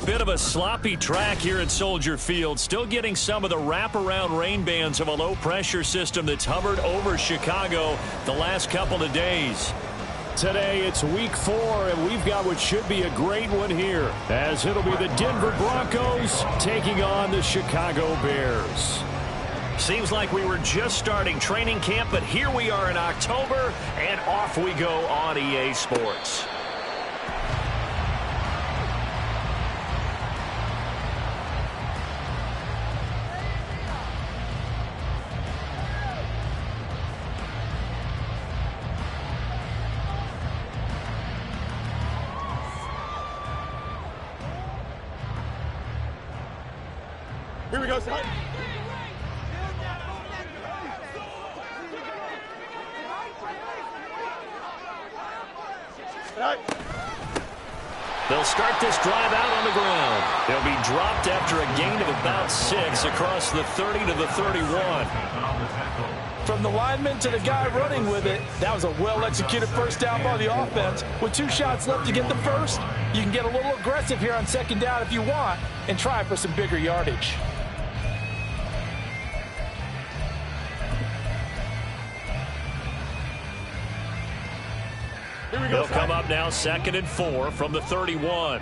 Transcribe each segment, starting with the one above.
bit of a sloppy track here at Soldier Field. Still getting some of the wraparound rain bands of a low-pressure system that's hovered over Chicago the last couple of days. Today it's week 4, and we've got what should be a great one here, as it'll be the Denver Broncos taking on the Chicago Bears. Seems like we were just starting training camp, but here we are in October, and off we go on EA Sports. Here we go, son. They'll start this drive out on the ground. They'll be dropped after a gain of about 6 across the 30 to the 31. From the lineman to the guy running with it, that was a well-executed first down by the offense. With 2 shots left to get the first, you can get a little aggressive here on second down if you want and try for some bigger yardage. They'll come up now 2nd and 4 from the 31.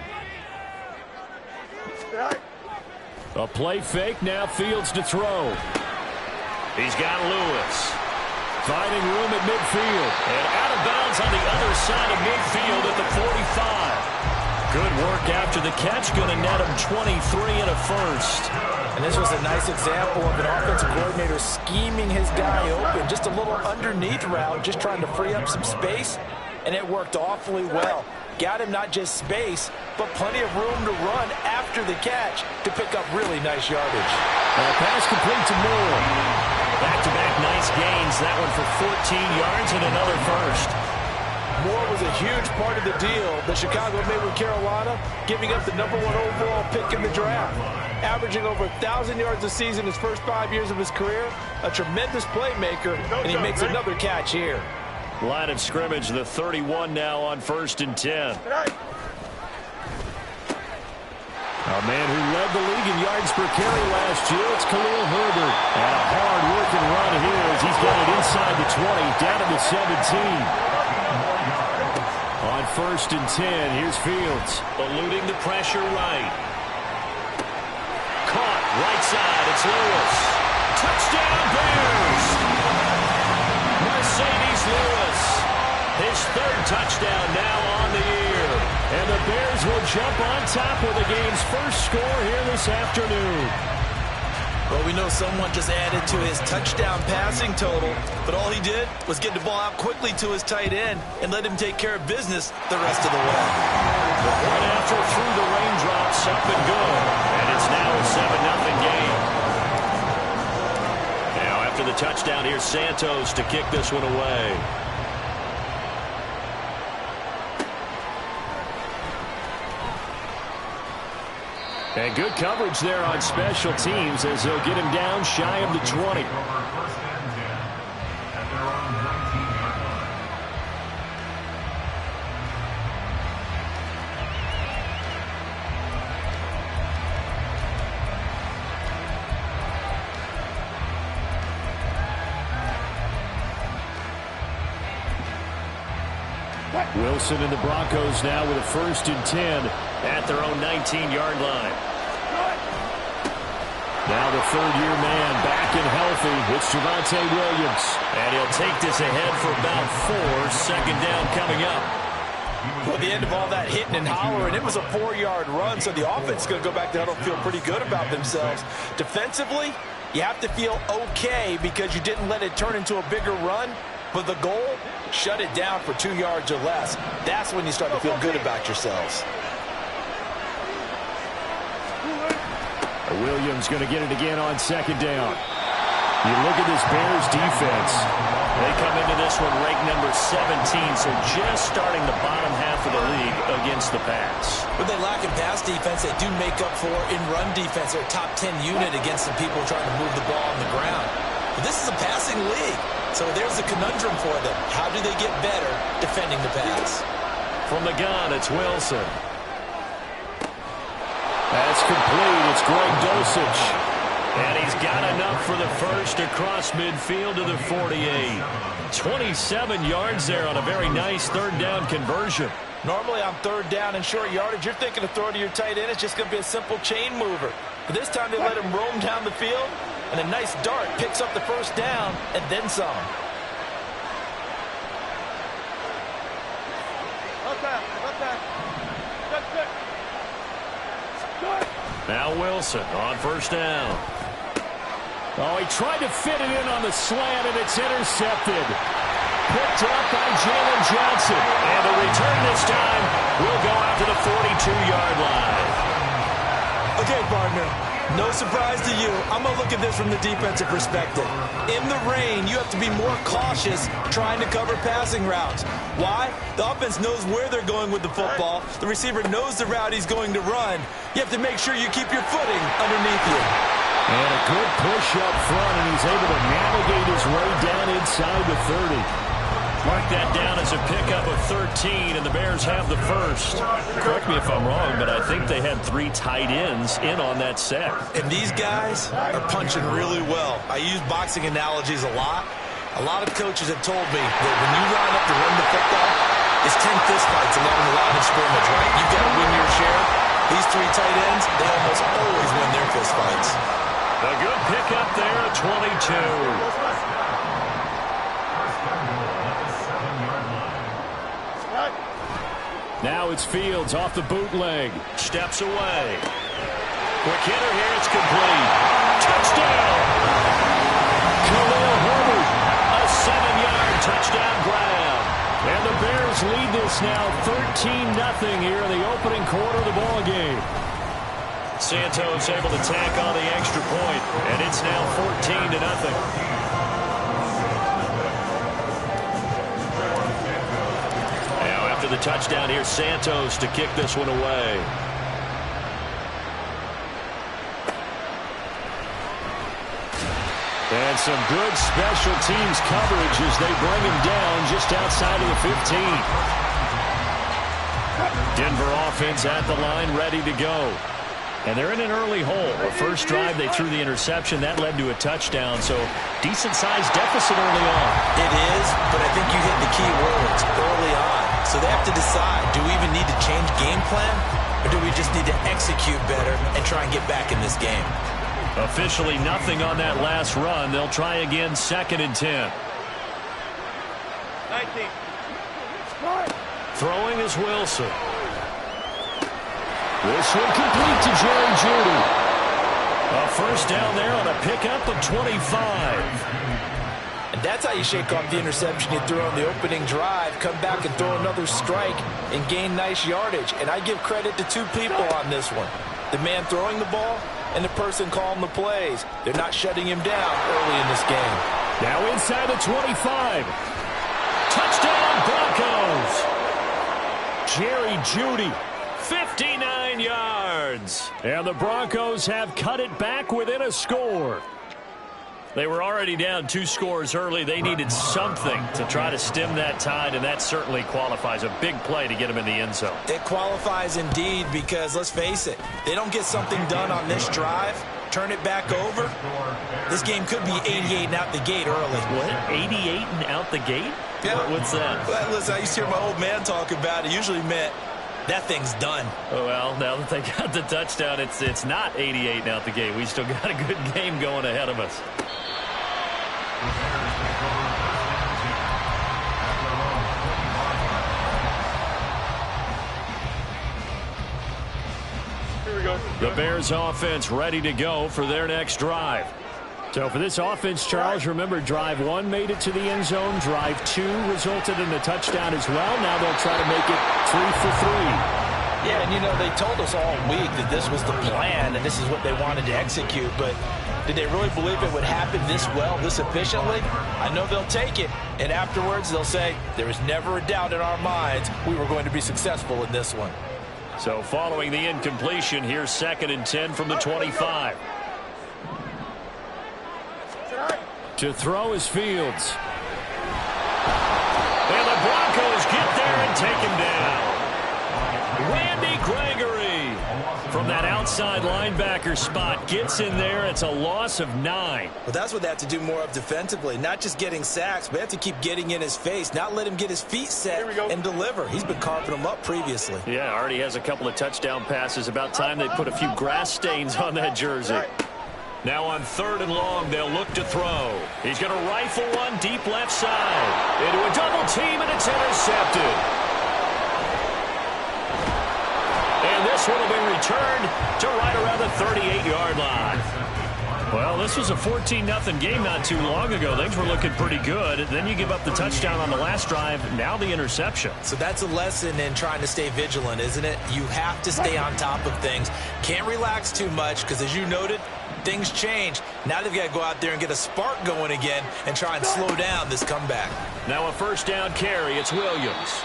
A play fake, now Fields to throw. He's got Lewis. Finding room at midfield. And out of bounds on the other side of midfield at the 45. Good work after the catch. Going to net him 23 and a first. And this was a nice example of an offensive coordinator scheming his guy open. Just a little underneath route, just trying to free up some space. And it worked awfully well. Got him not just space, but plenty of room to run after the catch to pick up really nice yardage. Pass complete to Moore. Back-to-back nice gains. That one for 14 yards and another first. Moore was a huge part of the deal that Chicago made with Carolina, giving up the #1 overall pick in the draft. Averaging over 1,000 yards a season his first 5 years of his career. A tremendous playmaker, and he makes another catch here. Line of scrimmage, the 31 now on 1st and 10. A man who led the league in yards per carry last year, it's Khalil Herbert. And a hard-working run here as he's got it inside the 20, down to the 17. On 1st and 10, here's Fields. Eluding the pressure right. Caught right side, it's Lewis. Touchdown Bears! Mercedes Lewis, his 3rd touchdown now on the year. And the Bears will jump on top with the game's first score here this afternoon. Well, we know someone just added to his touchdown passing total, but all he did was get the ball out quickly to his tight end and let him take care of business the rest of the way. The point after through the raindrops, up and good. And it's now a 7-0 game. Now after the touchdown, here's Santos to kick this one away. And good coverage there on special teams as they'll get him down shy of the 20. Wilson and the Broncos now with a 1st and 10 at their own 19-yard line. Now the 3rd-year man back and healthy. It's Javonte Williams. And he'll take this ahead for about 4. 2nd down coming up. Well, the end of all that hitting and hollering, it was a 4-yard run, so the offense is going to go back to huddle and feel pretty good about themselves. Defensively, you have to feel okay because you didn't let it turn into a bigger run. But the goal, shut it down for 2 yards or less. That's when you start to feel good about yourselves. Williams going to get it again on 2nd down. You look at this Bears defense. They come into this one ranked number 17, so just starting the bottom half of the league against the pass. When they lack in pass defense, they do make up for in run defense. They're a top 10 unit against the people trying to move the ball on the ground. But this is a passing league, so there's a conundrum for them. How do they get better defending the pass? From the gun, it's Wilson. That's complete. It's Greg Dulcich. And he's got enough for the first across midfield to the 48. 27 yards there on a very nice third down conversion. Normally on third down and short yardage, you're thinking of throwing to your tight end. It's just going to be a simple chain mover. But this time they let him roam down the field, and a nice dart picks up the first down and then some. Now Wilson on first down. Oh, he tried to fit it in on the slant, and it's intercepted. Picked up by Jalen Johnson. And the return this time will go out to the 42-yard line. Okay, partner. No surprise to you. I'm going to look at this from the defensive perspective. In the rain, you have to be more cautious trying to cover passing routes. Why? The offense knows where they're going with the football. The receiver knows the route he's going to run. You have to make sure you keep your footing underneath you. And a good push up front, and he's able to navigate his way down inside the 30. Mark that down as a pickup of 13, and the Bears have the first. Correct me if I'm wrong, but I think they had 3 tight ends in on that set. And these guys are punching really well. I use boxing analogies a lot. A lot of coaches have told me that when you line up to run the football, it's 10 fistfights along the line of scrimmage, right? You've got to win your share. These 3 tight ends, they almost always win their fistfights. A good pickup there at 22. Now it's Fields off the bootleg. Steps away. Quick hitter here. It's complete. Touchdown. Khalil Herbert. A 7-yard touchdown grab. And the Bears lead this now 13-0 here in the opening quarter of the ball game. Santos able to tack on the extra point, and it's now 14-0. After the touchdown here, Santos to kick this one away. And some good special teams coverage as they bring him down just outside of the 15. Denver offense at the line, ready to go. And they're in an early hole. The first drive, they threw the interception. That led to a touchdown, so decent-sized deficit early on. It is, but I think you hit the key words early on. So they have to decide, do we even need to change game plan, or do we just need to execute better and try and get back in this game? Officially nothing on that last run. They'll try again, 2nd and 10. 19. Throwing is Wilson. This one complete to Jerry Jeudy. A first down there on a pickup of 25. And that's how you shake off the interception you threw on the opening drive, come back and throw another strike and gain nice yardage. And I give credit to 2 people on this one. The man throwing the ball and the person calling the plays. They're not shutting him down early in this game. Now inside the 25. Touchdown Broncos. Jerry Jeudy, 59 yards. And the Broncos have cut it back within a score. They were already down 2 scores early. They needed something to try to stem that tide, and that certainly qualifies. A big play to get them in the end zone. It qualifies indeed because, let's face it, they don't get something done on this drive, turn it back over, this game could be 88 and out the gate early. What? 88 and out the gate? Yeah. What's that? Well, listen, I used to hear my old man talk about it. Usually meant that thing's done. Oh, well, now that they got the touchdown, it's not 88 and out the gate. We still got a good game going ahead of us. Here we go. The Bears offense ready to go for their next drive. So for this offense, Charles, remember drive 1 made it to the end zone. Drive 2 resulted in a touchdown as well. Now they'll try to make it 3 for 3. Yeah, and you know, they told us all week that this was the plan and this is what they wanted to execute, but did they really believe it would happen this well, this efficiently? I know they'll take it, and afterwards they'll say, there was never a doubt in our minds we were going to be successful in this one. So following the incompletion, here's 2nd and 10 from the 25. To throw is Fields. And the Broncos get there and take him down. Randy Gregory from that outside linebacker spot. Gets in there. It's a loss of 9. Well, that's what they have to do more of defensively. Not just getting sacks, but they have to keep getting in his face. Not let him get his feet set and deliver. He's been carving them up previously. Yeah, already has a couple of touchdown passes. About time they put a few grass stains on that jersey. Now on 3rd and long, they'll look to throw. He's going to rifle one deep left side. Into a double team, and it's intercepted. And this one will be returned to right around the 38-yard line. Well, this was a 14-0 game not too long ago. Things were looking pretty good. Then you give up the touchdown on the last drive. Now the interception. So that's a lesson in trying to stay vigilant, isn't it? You have to stay on top of things. Can't relax too much because, as you noted, things change. Now they've got to go out there and get a spark going again and try and slow down this comeback. Now a first down carry. It's Williams.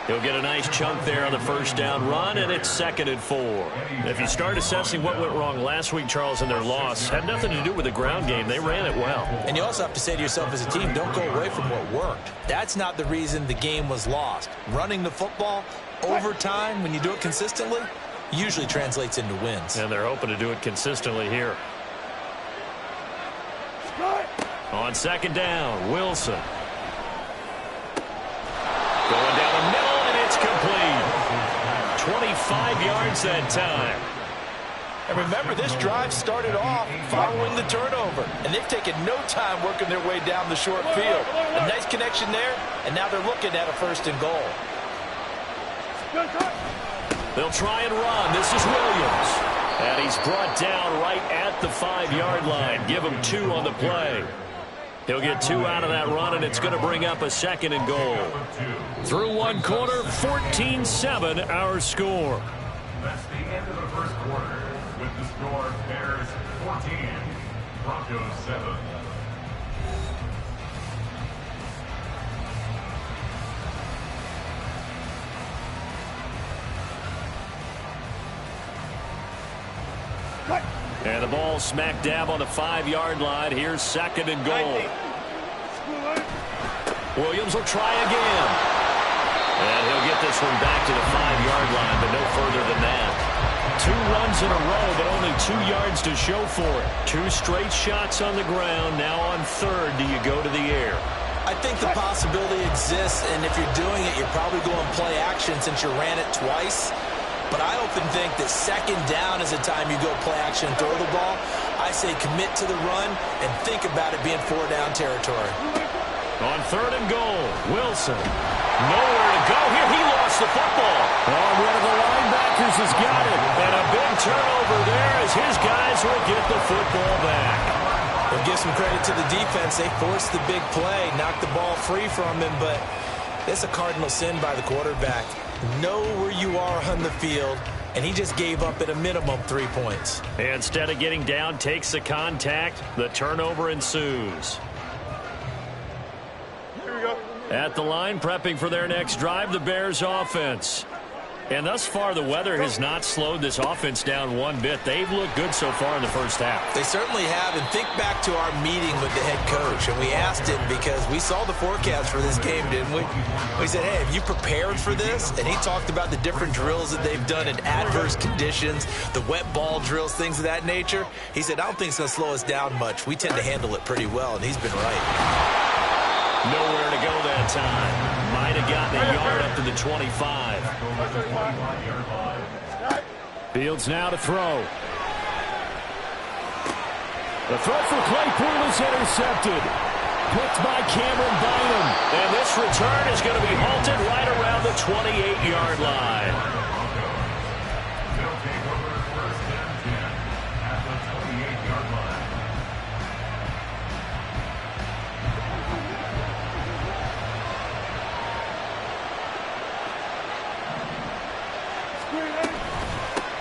He'll get a nice chunk there on the first down run, and it's 2nd and 4. If you start assessing what went wrong last week, Charles, in their loss, had nothing to do with the ground game. They ran it well. And you also have to say to yourself as a team, don't go away from what worked. That's not the reason the game was lost. Running the football over time, when you do it consistently, usually translates into wins. And they're hoping to do it consistently here. On 2nd down, Wilson. Going down the middle, and it's complete. 25 yards that time. And remember, this drive started off following the turnover. And they've taken no time working their way down the short field. A nice connection there, and now they're looking at a 1st and goal. They'll try and run. This is Williams. And he's brought down right at the 5-yard line. Give him 2 on the play. He'll get 2 out of that run, and it's going to bring up a 2nd and goal. Through one quarter, 14-7 our score. That's the end of the first quarter. With the score, Bears 14, Broncos 7. And the ball smack dab on the 5-yard line. Here's 2nd and goal. Williams will try again. And he'll get this one back to the 5-yard line, but no further than that. 2 runs in a row, but only 2 yards to show for it. 2 straight shots on the ground. Now on 3rd, do you go to the air? I think the possibility exists, and if you're doing it, you're probably going play action since you ran it twice. But I often think that 2nd down is the time you go play action and throw the ball. I say commit to the run and think about it being 4-down territory. On 3rd and goal, Wilson. Nowhere to go here. He lost the football. Oh, one of the linebackers has got it. And a big turnover there as his guys will get the football back. We'll give some credit to the defense. They forced the big play, knocked the ball free from him, but it's a cardinal sin by the quarterback. Know where you are on the field, and he just gave up at a minimum 3 points. Instead of getting down, takes the contact. The turnover ensues. Here we go. At the line, prepping for their next drive, the Bears offense. And thus far, the weather has not slowed this offense down one bit. They've looked good so far in the first half. They certainly have, and think back to our meeting with the head coach, and we asked him because we saw the forecast for this game, didn't we? We said, hey, have you prepared for this? And he talked about the different drills that they've done in adverse conditions, the wet ball drills, things of that nature. He said, I don't think it's going to slow us down much. We tend to handle it pretty well, and he's been right. Nowhere to go that time. Might have gotten a yard up to the 25. Fields now to throw. The throw for Claypool is intercepted. Picked by Cameron Bynum. And this return is going to be halted right around the 28-yard line. They'll take over 1st and 10 at the 28-yard line.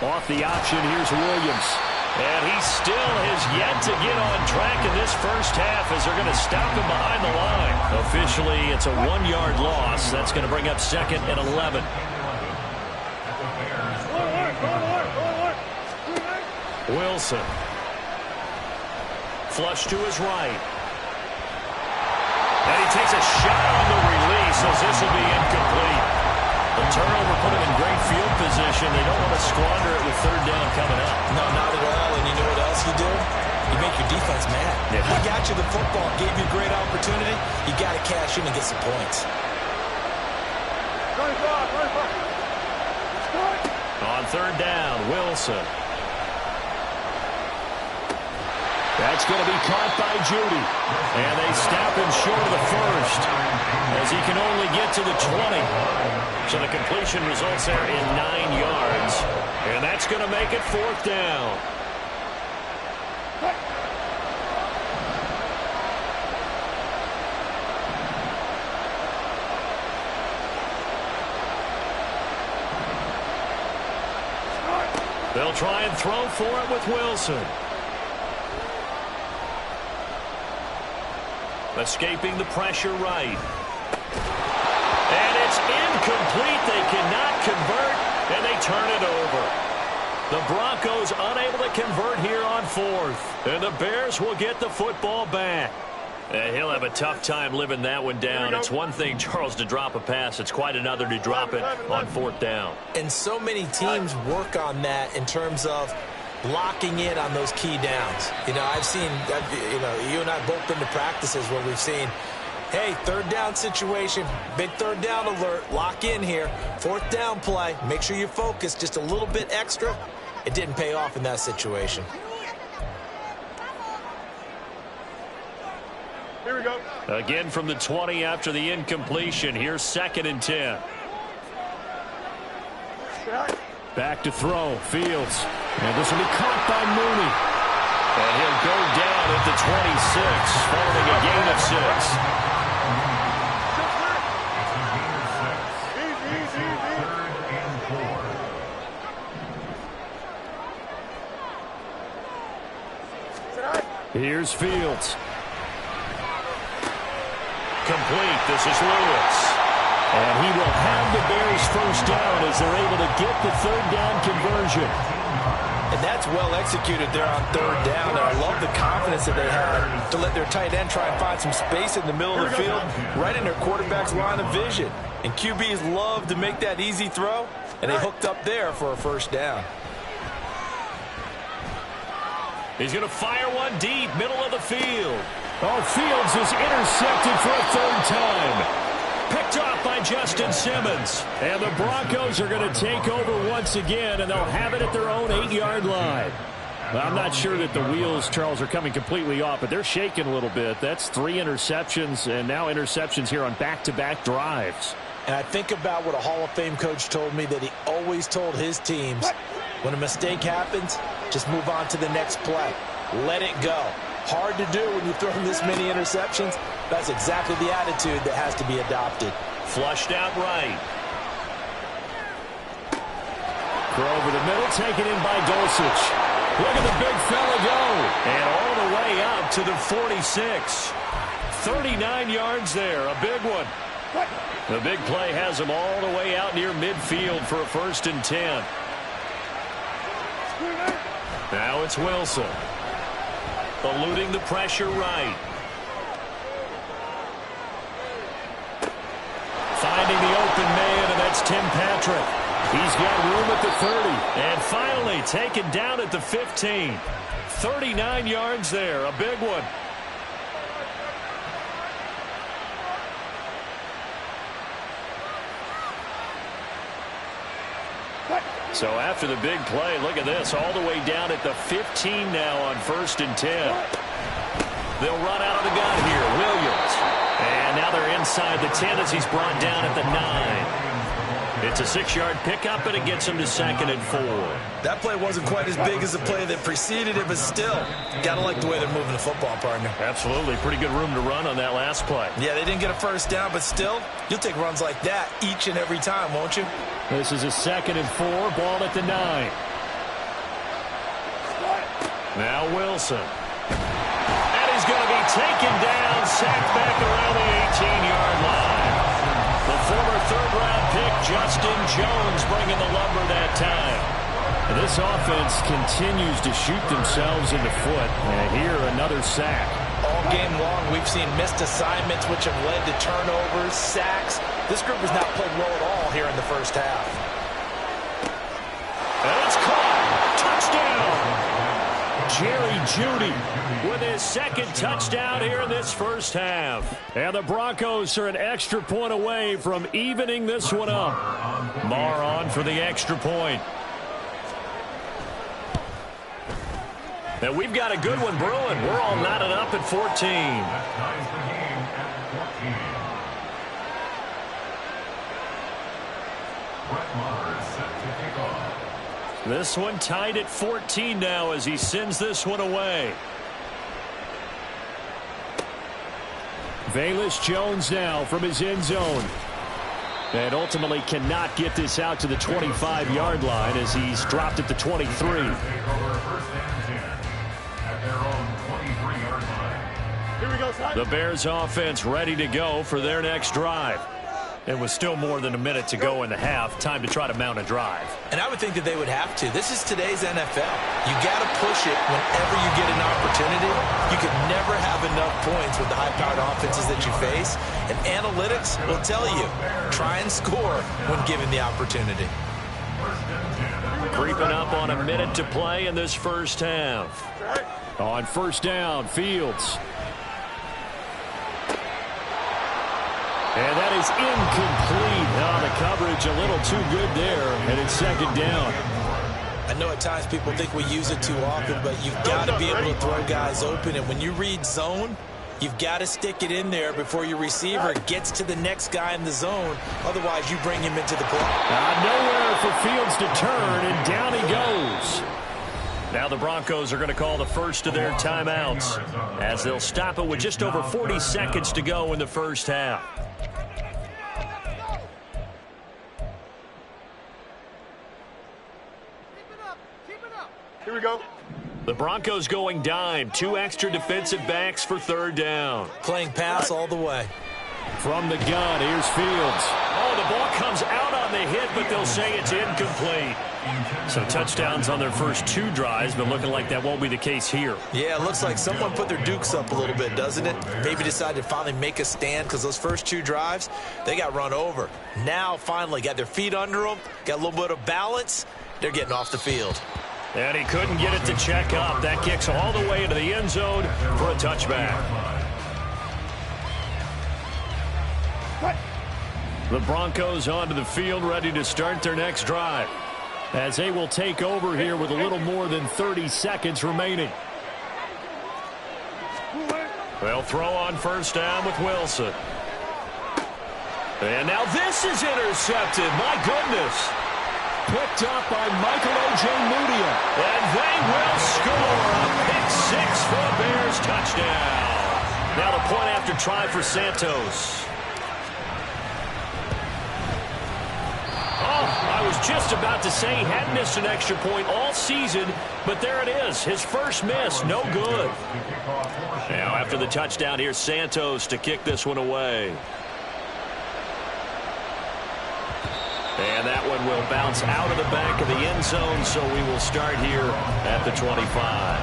Off the option, here's Williams. And he still has yet to get on track in this first half as they're going to stop him behind the line. Officially, it's a 1-yard loss. That's going to bring up 2nd and 11. Wilson. Flush to his right. And he takes a shot on the release as this will be incomplete. The turnover put him in great field position. They don't want to squander it with 3rd down He got you the football, gave you a great opportunity. You got to cash in and get some points. On third down, Wilson. That's going to be caught by Judy. And they stop him short of the first, as he can only get to the 20. So the completion results there in 9 yards. And that's going to make it fourth down. They'll try and throw for it with Wilson. Escaping the pressure right. And it's incomplete. They cannot convert, and they turn it over. The Broncos unable to convert here on fourth. And the Bears will get the football back. He'll have a tough time living that one down. It's one thing, Charles, to drop a pass. It's quite another to drop it on fourth down. And so many teams work on that in terms of locking in on those key downs. You know, I've seen, you and I both been to practices where we've seen, hey, third down situation, big third down alert, lock in here, fourth down play, make sure you focus just a little bit extra. It didn't pay off in that situation. Here we go. Again from the 20 after the incompletion. Here's 2nd and 10. Back to throw, Fields. And this will be caught by Mooney. And he'll go down at the 26, following a gain of 6. Here's Fields. Complete. This is Lewis. And he will have the Bears first down as they're able to get the third down conversion. And that's well executed there on third down. And I love the confidence that they had to let their tight end try and find some space in the middle of the field, right in their quarterback's line of vision. And QBs love to make that easy throw, and they hooked up there for a first down. He's going to fire one deep, middle of the field. Oh, Fields is intercepted for a third time. Picked off by Justin Simmons. And the Broncos are going to take over once again, and they'll have it at their own 8-yard line. Well, I'm not sure that the wheels, Charles, are coming completely off, but they're shaking a little bit. That's 3 interceptions, and now interceptions here on back-to-back drives. And I think about what a Hall of Fame coach told me, that he always told his teams, when a mistake happens, just move on to the next play. Let it go. Hard to do when you throw this many interceptions. That's exactly the attitude that has to be adopted. Flushed out right. Throw over the middle, taken in by Dulcich. Look at the big fella go. And all the way up to the 46. 39 yards there, a big one. The big play has him all the way out near midfield for a 1st and 10. Now it's Wilson. Eluding the pressure right. Finding the open man, and that's Tim Patrick. He's got room at the 30. And finally taken down at the 15. 39 yards there, a big one. So after the big play, look at this, all the way down at the 15 now on 1st and 10. They'll run out of the gun here, Williams. And now they're inside the 10 as he's brought down at the 9. It's a 6-yard pickup, and it gets him to 2nd and 4. That play wasn't quite as big as the play that preceded it, but still, got to like the way they're moving the football, partner. Absolutely. Pretty good room to run on that last play. Yeah, they didn't get a first down, but still, you'll take runs like that each and every time, won't you? This is a 2nd and 4, ball at the 9. Now Wilson. And he's going to be taken down, sacked back around the 18-yard line. The former third-round pick, Justin Jones, bringing the lumber that time. And this offense continues to shoot themselves in the foot. And here, another sack. All game long, we've seen missed assignments, which have led to turnovers, sacks. This group has not played well at all here in the first half. And it's caught. Touchdown. Jerry Jeudy with his second touchdown here in this first half. And the Broncos are an extra point away from evening this one up. Marr on for the extra point. And we've got a good one brewing. We're all knotted up at 14. That ties the game at 14. Brett Maher is set to kick off. This one tied at 14 now as he sends this one away. Velus Jones now from his end zone. And ultimately cannot get this out to the 25-yard line as he's dropped at the 23. The Bears offense ready to go for their next drive. It was still more than a minute to go in the half. Time to try to mount a drive. And I would think that they would have to. This is today's NFL. You got to push it whenever you get an opportunity. You can never have enough points with the high-powered offenses that you face. And analytics will tell you, try and score when given the opportunity. Creeping up on a minute to play in this first half. On first down, Fields. And that is incomplete. Now the coverage a little too good there, and it's second down. I know at times people think we use it too often, but you've got to be able to throw guys open. And when you read zone, you've got to stick it in there before your receiver gets to the next guy in the zone. Otherwise, you bring him into the play. Nowhere for Fields to turn, and down he goes. Now the Broncos are going to call the first of their timeouts as they'll stop it with just over 40 seconds to go in the first half. Here we go. The Broncos going dime. 2 extra defensive backs for third down. Playing pass all the way. From the gun, here's Fields. Oh, the ball comes out on the hit, but they'll say it's incomplete. So touchdowns on their first 2 drives, but looking like that won't be the case here. Yeah, it looks like someone put their dukes up a little bit, doesn't it? Maybe decided to finally make a stand because those first 2 drives, they got run over. Now, finally, got their feet under them, got a little bit of balance. They're getting off the field. And he couldn't get it to check up. That kicks all the way into the end zone for a touchback. The Broncos onto the field ready to start their next drive as they will take over here with a little more than 30 seconds remaining. They'll throw on first down with Wilson. And now this is intercepted. My goodness. Picked up by Michael Ojemudia. And they will score a pick 6 for a Bears touchdown. Now the point after try for Santos. Oh, I was just about to say he had missed an extra point all season, but there it is. His first miss, no good. Now after the touchdown, here's Santos to kick this one away. And that one will bounce out of the back of the end zone, so we will start here at the 25.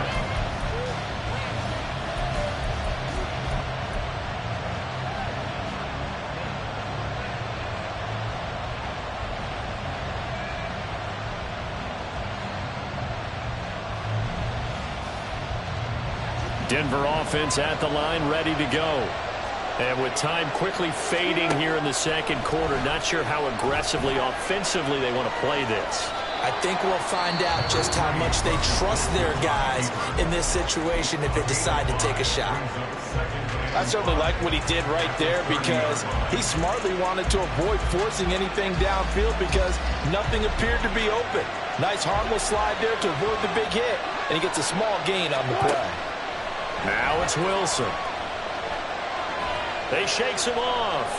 Denver offense at the line, ready to go. And with time quickly fading here in the second quarter, not sure how aggressively, offensively they want to play this. I think we'll find out just how much they trust their guys in this situation if they decide to take a shot. I certainly like what he did right there because he smartly wanted to avoid forcing anything downfield because nothing appeared to be open. Nice harmless slide there to avoid the big hit, and he gets a small gain on the play. Now it's Wilson. They shakes him off.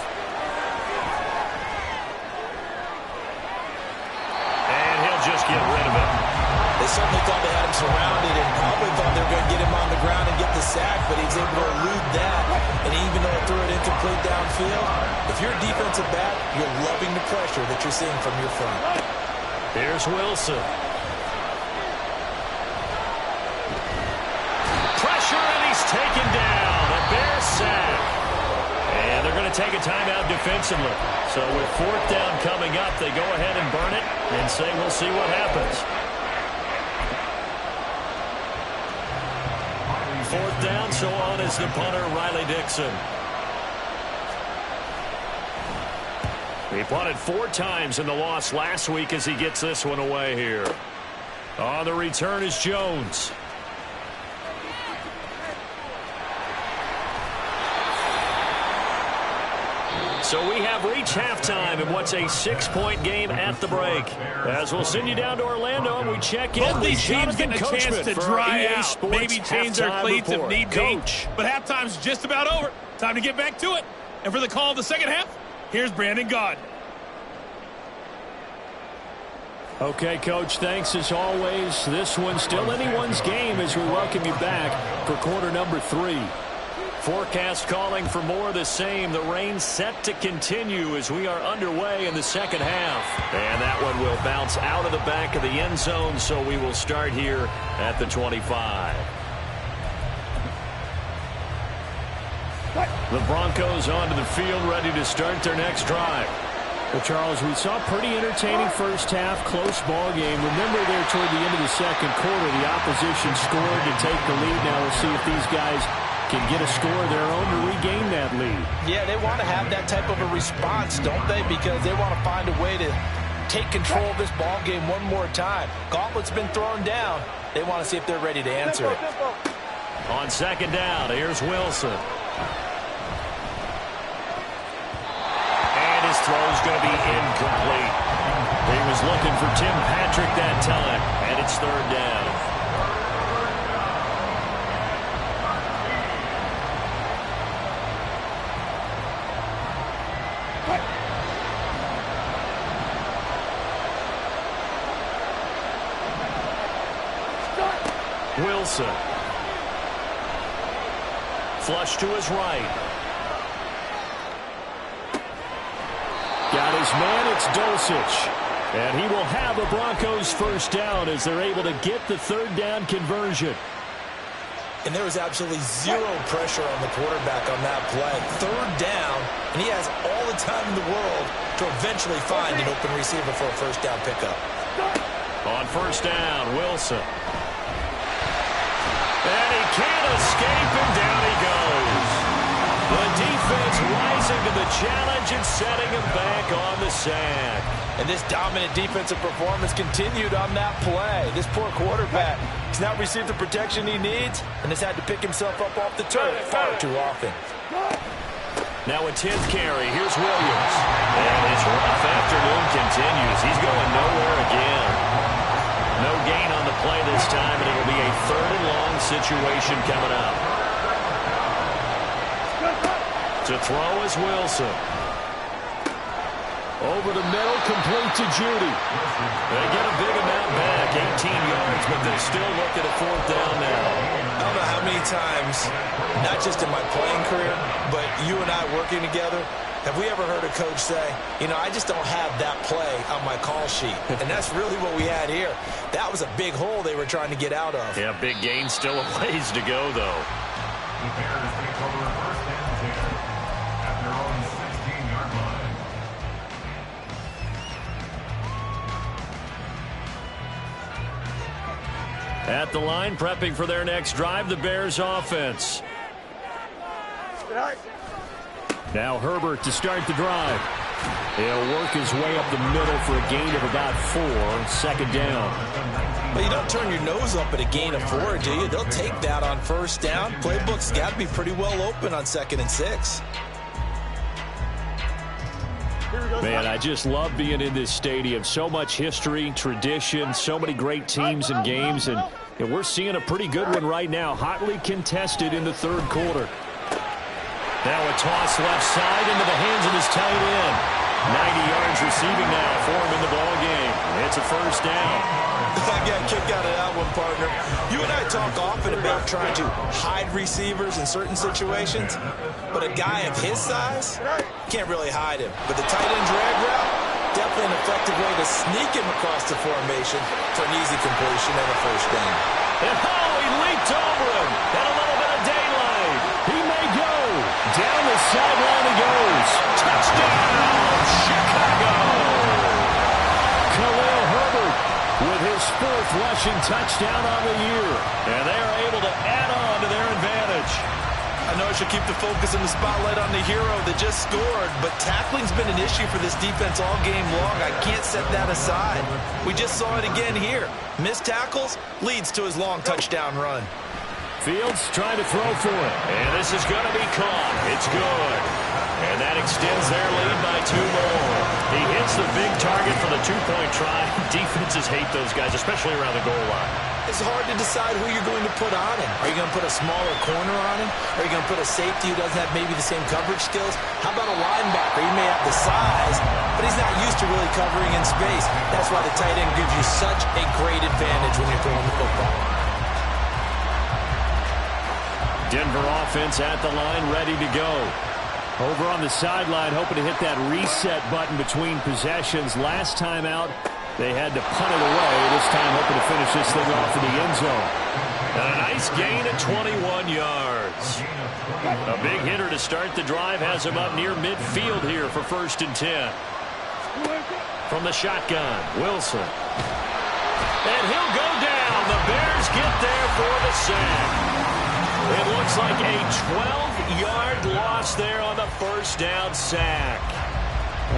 And he'll just get rid of it. They certainly thought they had him surrounded and probably thought they were going to get him on the ground and get the sack, but he was able to elude that. And even though he threw it incomplete downfield, if you're a defensive back, you're loving the pressure that you're seeing from your front. Here's Wilson. Pressure, and he's taken down. A Bears sack. And they're going to take a timeout defensively. So with 4th down coming up, they go ahead and burn it and say we'll see what happens. 4th down, so on is the punter, Riley Dixon. He punted 4 times in the loss last week as he gets this one away here. On the return is Jones. So we have reached halftime in what's a 6-point game at the break. As we'll send you down to Orlando and we check in. Both these teams getting a chance to dry out. Maybe change their cleats if need be. But halftime's just about over. Time to get back to it. And for the call of the second half, here's Brandon Gaud. Okay, Coach, thanks as always. This one's still anyone's game as we welcome you back for quarter number 3. Forecast calling for more of the same. The rain set to continue as we are underway in the second half. And that one will bounce out of the back of the end zone, so we will start here at the 25. The Broncos onto the field, ready to start their next drive. Well, Charles, we saw a pretty entertaining first half, close ball game. Remember there toward the end of the second quarter, the opposition scored to take the lead. Now we'll see if these guys can get a score of their own to regain that lead. Yeah, they want to have that type of a response, don't they? Because they want to find a way to take control of this ball game one more time. Gauntlet's been thrown down. They want to see if they're ready to answer it. On second down, here's Wilson. His throw's going to be incomplete. He was looking for Tim Patrick that time, and it's 3rd down. Wilson. Flush to his right. Got his man, it's Dulcich. And he will have a Broncos first down as they're able to get the 3rd down conversion. And there was absolutely zero pressure on the quarterback on that play. 3rd down, and he has all the time in the world to eventually find an open receiver for a first down pickup. On first down, Wilson. And he can't escape, and down he goes. The defense rising to the challenge and setting him back on the sack. And this dominant defensive performance continued on that play. This poor quarterback has not received the protection he needs and has had to pick himself up off the turf far too often. Now a 10th carry. Here's Williams. And his rough afternoon continues. He's going nowhere again. No gain on the play this time, and it'll be a 3rd and long situation coming up. To throw is Wilson. Over the middle, complete to Judy. They get a big amount back, 18 yards, but they're still looking at 4th down now. I don't know how many times, not just in my playing career, but you and I working together, have we ever heard a coach say, you know, I just don't have that play on my call sheet. And that's really what we had here. That was a big hole they were trying to get out of. Yeah, big gain, still a ways to go, though. The Bears take over 1st and 10 at their own 16-yard line. At the line, prepping for their next drive, the Bears offense. Now Herbert to start the drive. He'll work his way up the middle for a gain of about 4, 2nd down. But you don't turn your nose up at a gain of 4, do you? They'll take that on first down. Playbook's got to be pretty well open on 2nd and 6. Man, I just love being in this stadium. So much history, tradition, so many great teams and games, and we're seeing a pretty good one right now, hotly contested in the 3rd quarter. Now a toss left side into the hands of his tight end. 90 yards receiving now for him in the ball game. It's a first down. I got a kick out of that one, partner. You and I talk often about trying to hide receivers in certain situations, but a guy of his size can't really hide him. But the tight end drag route, definitely an effective way to sneak him across the formation for an easy completion and a first down. And he leaped over him. And a little bit of daylight. He may go. Down the sideline he goes. Touchdown, Chicago. Khalil Herbert with his 4th rushing touchdown on the year. And they are able to add on to their advantage. I know I should keep the focus and the spotlight on the hero that just scored, but tackling's been an issue for this defense all game long. I can't set that aside. We just saw it again here. Missed tackles leads to his long touchdown run. Fields trying to throw for it. And this is going to be caught. It's good. And that extends their lead by 2 more. He hits the big target for the 2-point try. Defenses hate those guys, especially around the goal line. It's hard to decide who you're going to put on him. Are you going to put a smaller corner on him? Are you going to put a safety who doesn't have maybe the same coverage skills? How about a linebacker? He may have the size, but he's not used to really covering in space. That's why the tight end gives you such a great advantage when you're throwing the football. Denver offense at the line, ready to go. Over on the sideline, hoping to hit that reset button between possessions. Last time out, they had to punt it away. This time, hoping to finish this thing off in the end zone. And a nice gain of 21 yards. A big hitter to start the drive has him up near midfield here for 1st and 10. From the shotgun, Wilson. And he'll go down. The Bears get there for the sack. It looks like a 12-yard loss there on the 1st down sack.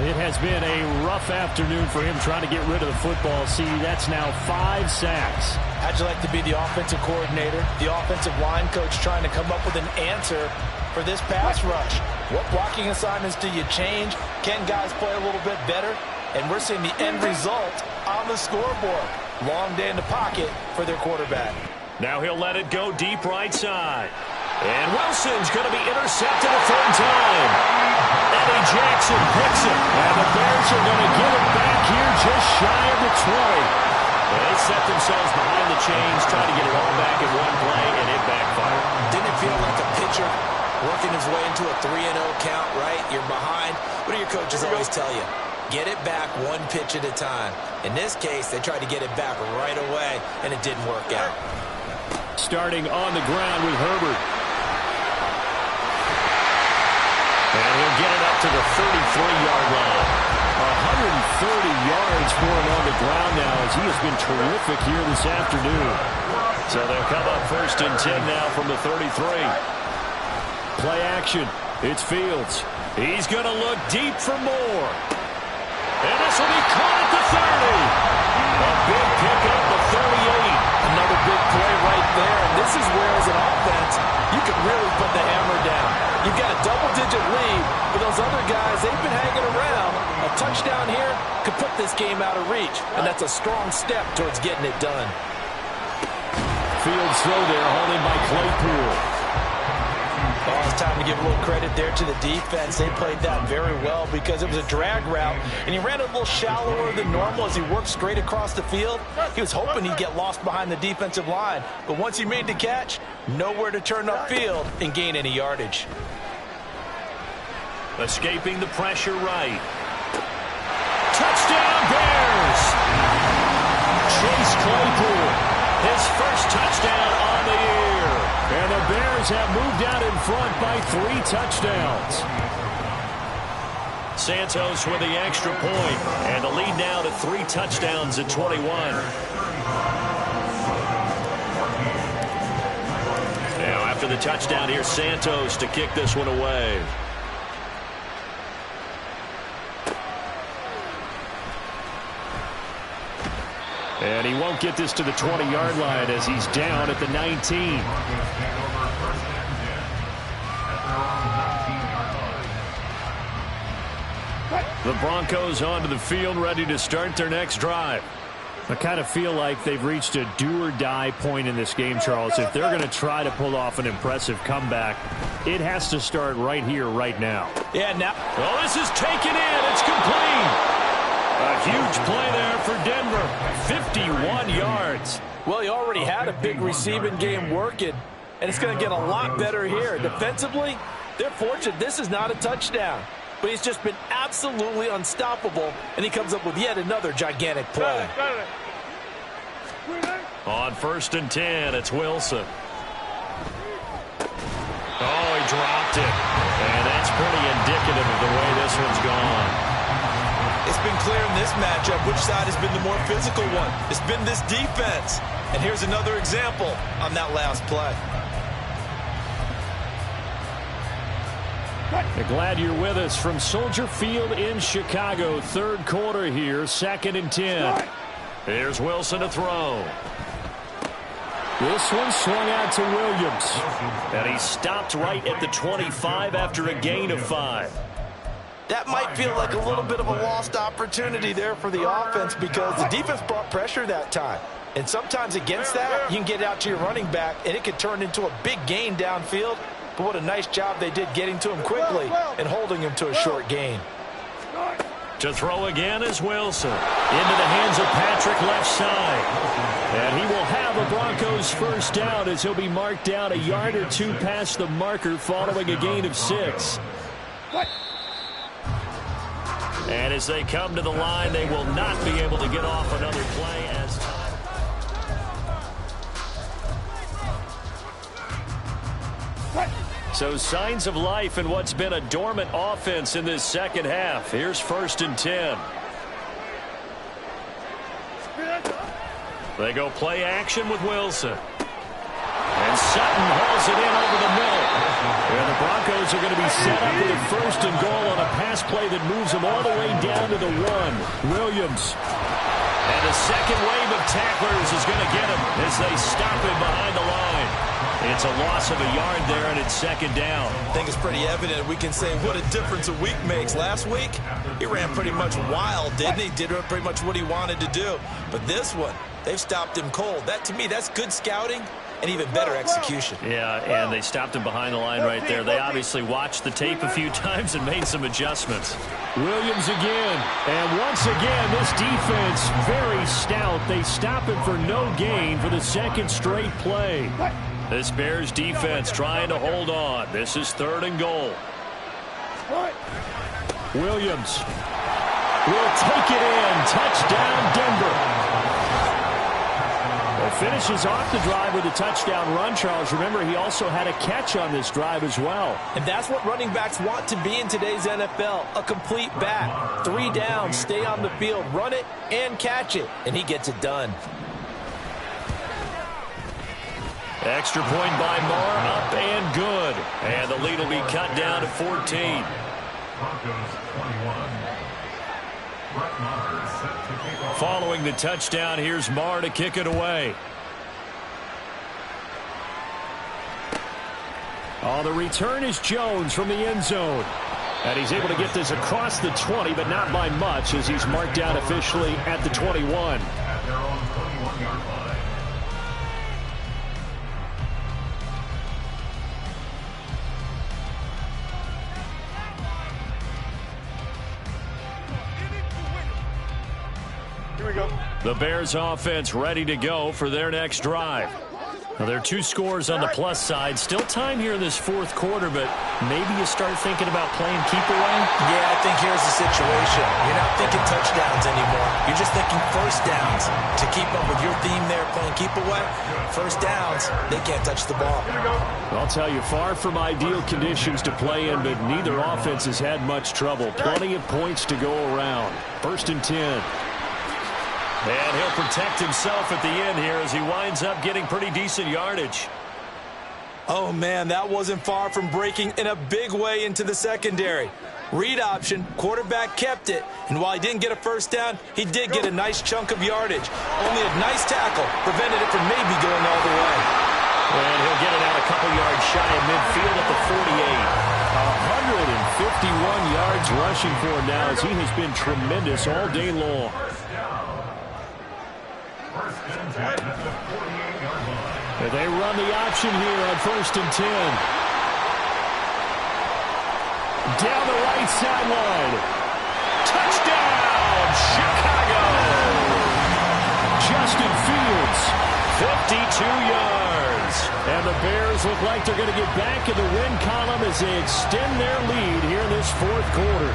It has been a rough afternoon for him trying to get rid of the football. See, that's now 5 sacks. How'd you like to be the offensive coordinator, the offensive line coach trying to come up with an answer for this pass rush? What blocking assignments do you change? Can guys play a little bit better? And we're seeing the end result on the scoreboard. Long day in the pocket for their quarterback. Now he'll let it go deep right side. And Wilson's going to be intercepted a 3rd time. Eddie Jackson picks it. And the Bears are going to get it back here just shy of the 20. They set themselves behind the chains, trying to get it all back in one play, and it backfired. Didn't it feel like a pitcher working his way into a 3-0 count, right? You're behind. What do your coaches always tell you? Get it back 1 pitch at a time. In this case, they tried to get it back right away, and it didn't work out. Starting on the ground with Herbert. And he'll get it up to the 33-yard line. 130 yards for him on the ground now as he has been terrific here this afternoon. So they'll come up 1st and 10 now from the 33. Play action. It's Fields. He's going to look deep for more. And this will be caught at the 30. A big pickup, the 38. Another big play right there. And this is where, as an offense, you can really put the hammer down. You've got a double-digit lead, but those other guys, they've been hanging around. A touchdown here could put this game out of reach, and that's a strong step towards getting it done. Fields throw there, hauled in by Claypool. Oh, it's time to give a little credit there to the defense. They played that very well because it was a drag route, and he ran a little shallower than normal as he worked straight across the field. He was hoping he'd get lost behind the defensive line, but once he made the catch, nowhere to turn upfield and gain any yardage. Escaping the pressure right. Touchdown, Bears! Chase Claypool, his first touchdown on the year. And the Bears have moved out in front by 3 touchdowns. Santos with the extra point, and the lead now to 3 touchdowns at 21. Now after the touchdown, here's Santos to kick this one away. And he won't get this to the 20-yard line as he's down at the 19. The Broncos onto the field, ready to start their next drive. I kind of feel like they've reached a do-or-die point in this game, Charles. If they're going to try to pull off an impressive comeback, it has to start right here, right now. Yeah, now. Well, this is taken in. It's complete. A huge play there for Denver. 51 yards. Well, he already had a big receiving game working, and it's going to get a lot better here. Defensively, they're fortunate this is not a touchdown. But he's just been absolutely unstoppable, and he comes up with yet another gigantic play. On 1st and 10, it's Wilson. Oh, he dropped it. And that's pretty indicative of the way this one's gone. It's been clear in this matchup which side has been the more physical one. It's been this defense. And here's another example on that last play. Glad you're with us from Soldier Field in Chicago. Third quarter here, 2nd and 10. Here's Wilson to throw. This one swung out to Williams. And he stopped right at the 25 after a gain of 5. That might feel like a little bit of a lost opportunity there for the offense because the defense brought pressure that time. And sometimes against that, you can get out to your running back, and it could turn into a big gain downfield. But what a nice job they did getting to him quickly and holding him to a short gain. To throw again is Wilson. Into the hands of Patrick, left side. And he will have a Broncos first down as he'll be marked down a yard or two past the marker following a gain of 6. And as they come to the line, they will not be able to get off another play as time. So signs of life in what's been a dormant offense in this second half. Here's 1st and 10. They go play action with Wilson. And Sutton hauls it in over the middle. And the Broncos are going to be set up with a 1st and goal on a pass play that moves them all the way down to the 1. Williams. And the second wave of tacklers is going to get him as they stop him behind the line. It's a loss of a yard there, and it's 2nd down. I think it's pretty evident. We can say what a difference a week makes. Last week, he ran pretty much wild, didn't he? Did pretty much what he wanted to do. But this one, they've stopped him cold. That, to me, that's good scouting and even better execution. Yeah, and they stopped him behind the line right there. They obviously watched the tape a few times and made some adjustments. Williams again. And once again, this defense very stout. They stop him for no gain for the 2nd straight play. This Bears defense trying to hold on. This is 3rd and goal. Williams will take it in. Touchdown, Denver. Well, finishes off the drive with a touchdown run, Charles. Remember, he also had a catch on this drive as well. And that's what running backs want to be in today's NFL, a complete back. 3 downs, stay on the field, run it, and catch it. And he gets it done. Extra point by Marr, up and good. And the lead will be cut down to 14. Broncos 21. Brett Maher set to kick off. Following the touchdown, here's Marr to kick it away. Oh, the return is Jones from the end zone. And he's able to get this across the 20, but not by much as he's marked down officially at the 21. At their own 21-yard line. Here we go. The Bears offense ready to go for their next drive. Now, there are 2 scores on the plus side. Still time here in this 4th quarter, but maybe you start thinking about playing keep away? Yeah, I think here's the situation. You're not thinking touchdowns anymore. You're just thinking first downs. To keep up with your theme there, playing keep away, first downs, they can't touch the ball. I'll tell you, far from ideal conditions to play in, but neither offense has had much trouble. Plenty of points to go around. 1st and 10. And he'll protect himself at the end here as he winds up getting pretty decent yardage. Oh, man, that wasn't far from breaking in a big way into the secondary. Read option, quarterback kept it, and while he didn't get a first down, he did get a nice chunk of yardage. Only a nice tackle prevented it from maybe going all the way. And he'll get it out a couple yards shy of midfield at the 48. 151 yards rushing for him now as he has been tremendous all day long. They run the option here on 1st and 10. Down the right sideline. Touchdown, Chicago! Justin Fields. 52 yards. And the Bears look like they're going to get back in the win column as they extend their lead here in this 4th quarter.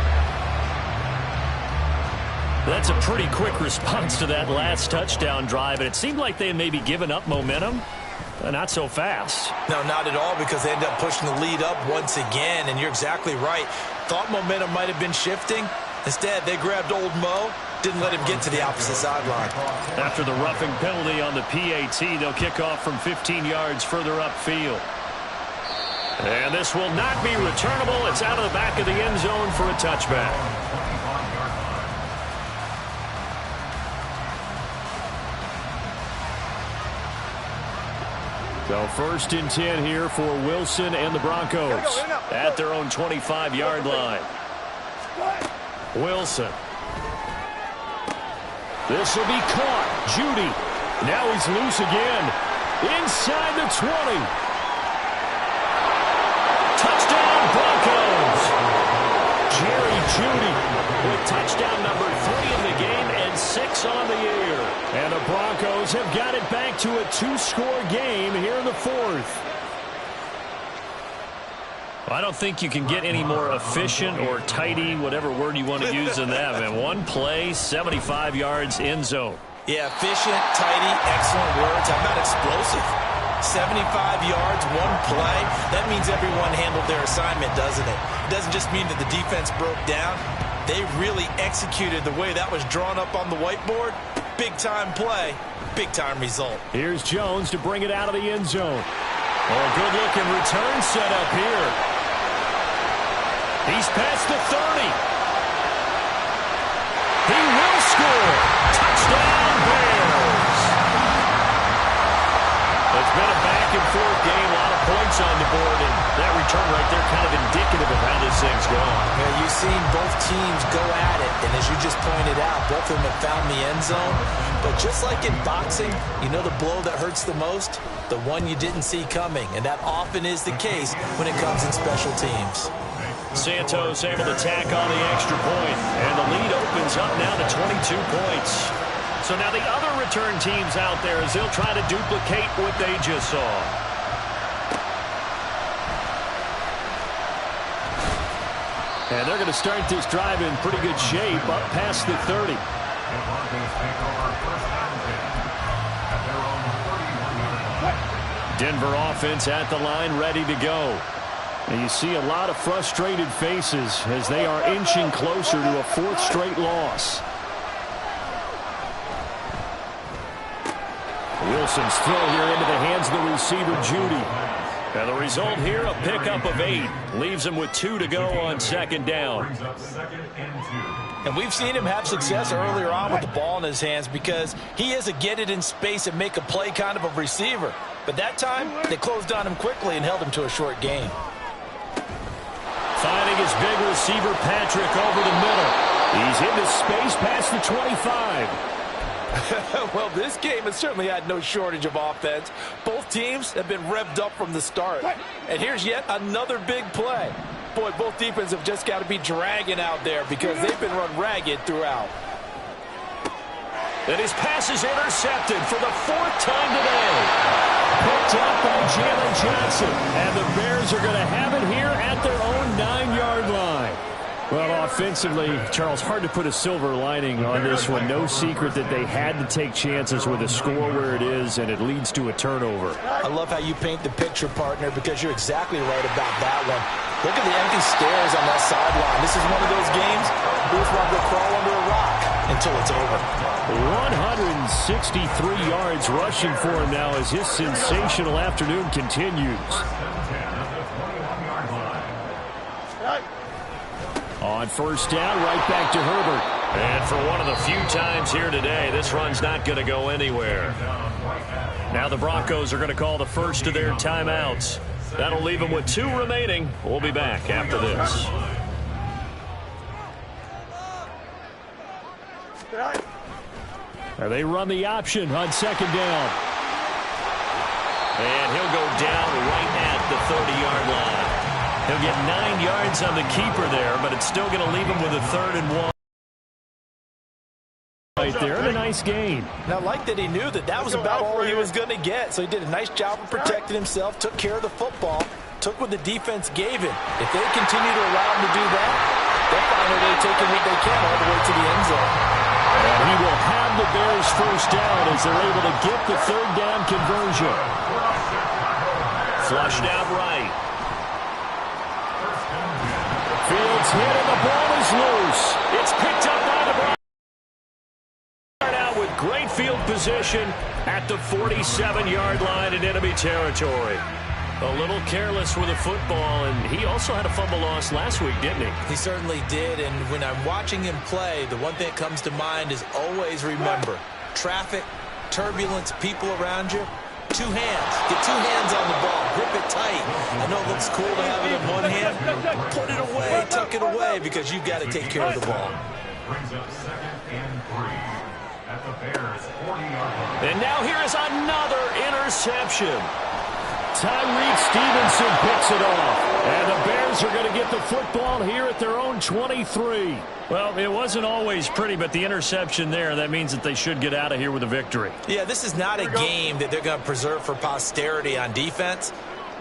That's a pretty quick response to that last touchdown drive, and it seemed like they had maybe given up momentum. Not so fast. No, not at all, because they ended up pushing the lead up once again, and you're exactly right. Thought momentum might have been shifting. Instead, they grabbed old Mo, didn't let him get to the opposite sideline. After the roughing penalty on the PAT, they'll kick off from 15 yards further upfield. And this will not be returnable. It's out of the back of the end zone for a touchback. So 1st and 10 here for Wilson and the Broncos at their own 25-yard line. Wilson. This will be caught. Judy. Now he's loose again. Inside the 20. Touchdown, Broncos. Jerry Judy with touchdown number 3 in the game and 6 on the year. And the Broncos have got it back to a 2-score game here in the 4th. I don't think you can get any more efficient or tidy, whatever word you want to use in that. Man, one play, 75 yards, end zone. Yeah, efficient, tidy, excellent words. How about explosive? 75 yards, one play. That means everyone handled their assignment, doesn't it? It doesn't just mean that the defense broke down. They really executed the way that was drawn up on the whiteboard. Big-time play, big-time result. Here's Jones to bring it out of the end zone. Oh, good-looking return set up here. He's past the 30. He will score. Touchdown, Bears. It's been a back-and-forth game. A lot of points on the board, and that return right there kind of indicative of how this thing's going. Yeah, you've seen both teams go at it, and as you just pointed out, both of them have found the end zone. But just like in boxing, you know the blow that hurts the most? The one you didn't see coming, and that often is the case when it comes in special teams. Santos able to tack on the extra point, and the lead opens up now to 22 points. So now the other return teams out there as they'll try to duplicate what they just saw. And they're going to start this drive in pretty good shape up past the 30. Denver offense at the line, ready to go. And you see a lot of frustrated faces as they are inching closer to a 4th straight loss. Wilson's throw here into the hands of the receiver, Judy. And the result here, a pickup of 8. Leaves him with 2 to go on 2nd down. And we've seen him have success earlier on with the ball in his hands because he is a get it in space and make a play kind of a receiver. But that time, they closed on him quickly and held him to a short gain. Finding his big receiver, Patrick, over the middle. He's into space past the 25. Well, this game has certainly had no shortage of offense. Both teams have been revved up from the start. And here's yet another big play. Boy, both defenses have just got to be dragging out there because they've been run ragged throughout. And his pass is intercepted for the 4th time today. Picked up by Jalen Johnson. And the Bears are going to have it here at their own 9-yard line. Well, offensively, Charles, hard to put a silver lining on this one. No secret that they had to take chances with a score where it is, and it leads to a turnover. I love how you paint the picture, partner, because you're exactly right about that one. Look at the empty stairs on that sideline. This is one of those games you just want to go crawl under a rock until it's over. 163 yards rushing for him now as his sensational afternoon continues. On 1st down, right back to Herbert. And for one of the few times here today, this run's not going to go anywhere. Now the Broncos are going to call the first of their timeouts. That'll leave them with 2 remaining. We'll be back after this. They run the option on 2nd down. And he'll go down right at the 30-yard line. He'll get 9 yards on the keeper there, but it's still going to leave him with a 3rd and 1. Right there, and a nice gain. Now, I like that he knew that that was about all he was going to get, so he did a nice job of protecting himself, took care of the football, took what the defense gave him. If they continue to allow him to do that, they'll find a way taking what they can all the way to the end zone. And he will have the Bears 1st down as they're able to get the 3rd down conversion. Flushed out right. Fields hit and the ball is loose. It's picked up by the Broncos. Out with great field position at the 47-yard line in enemy territory. A little careless with a football, and he also had a fumble loss last week, didn't he? He certainly did, and when I'm watching him play, the one thing that comes to mind is always remember, traffic, turbulence, people around you, two hands. Get two hands on the ball. Grip it tight. I know it looks cool to have it in one hand. Put it away, tuck it away, because you've got to take care of the ball. Brings up 2nd and 3 at the Bears' 40-yard line. And now here is another interception. Tyreek Stevenson picks it off. And the Bears are going to get the football here at their own 23. Well, it wasn't always pretty, but the interception there, that means that they should get out of here with a victory. Yeah, this is not a game that they're going to preserve for posterity on defense,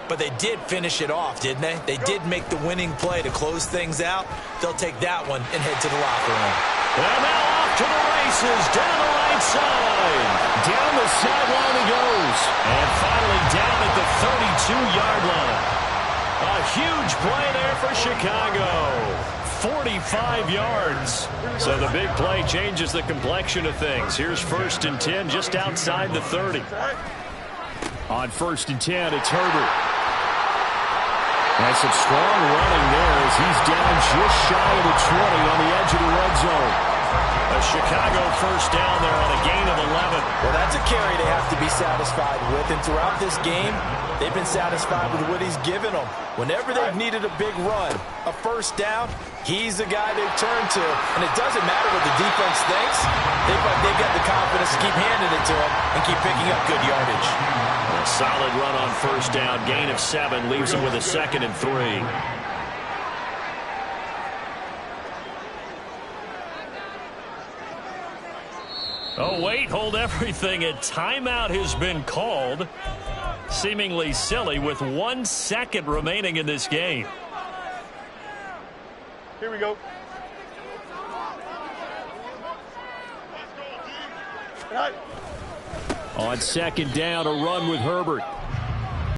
but they did finish it off, didn't they? They did make the winning play to close things out. They'll take that one and head to the locker room. And now off to the races, down the right side. Down the sideline he goes. And finally down at the 32-yard line. A huge play there for Chicago. 45 yards. So the big play changes the complexion of things. Here's 1st and 10 just outside the 30. On 1st and 10, it's Herbert. That's some strong running there as he's down just shy of the 20 on the edge of the red zone. A Chicago first down there on a gain of 11. Well, that's a carry they have to be satisfied with. And throughout this game, they've been satisfied with what he's given them. Whenever they've needed a big run, a first down, he's the guy they've turned to. And it doesn't matter what the defense thinks. They've got the confidence to keep handing it to him and keep picking up good yardage. A solid run on first down. Gain of 7 leaves him with a 2nd and 3. Oh, wait, hold everything. A timeout has been called. Seemingly silly with 1 second remaining in this game. Here we go. On 2nd down, a run with Herbert.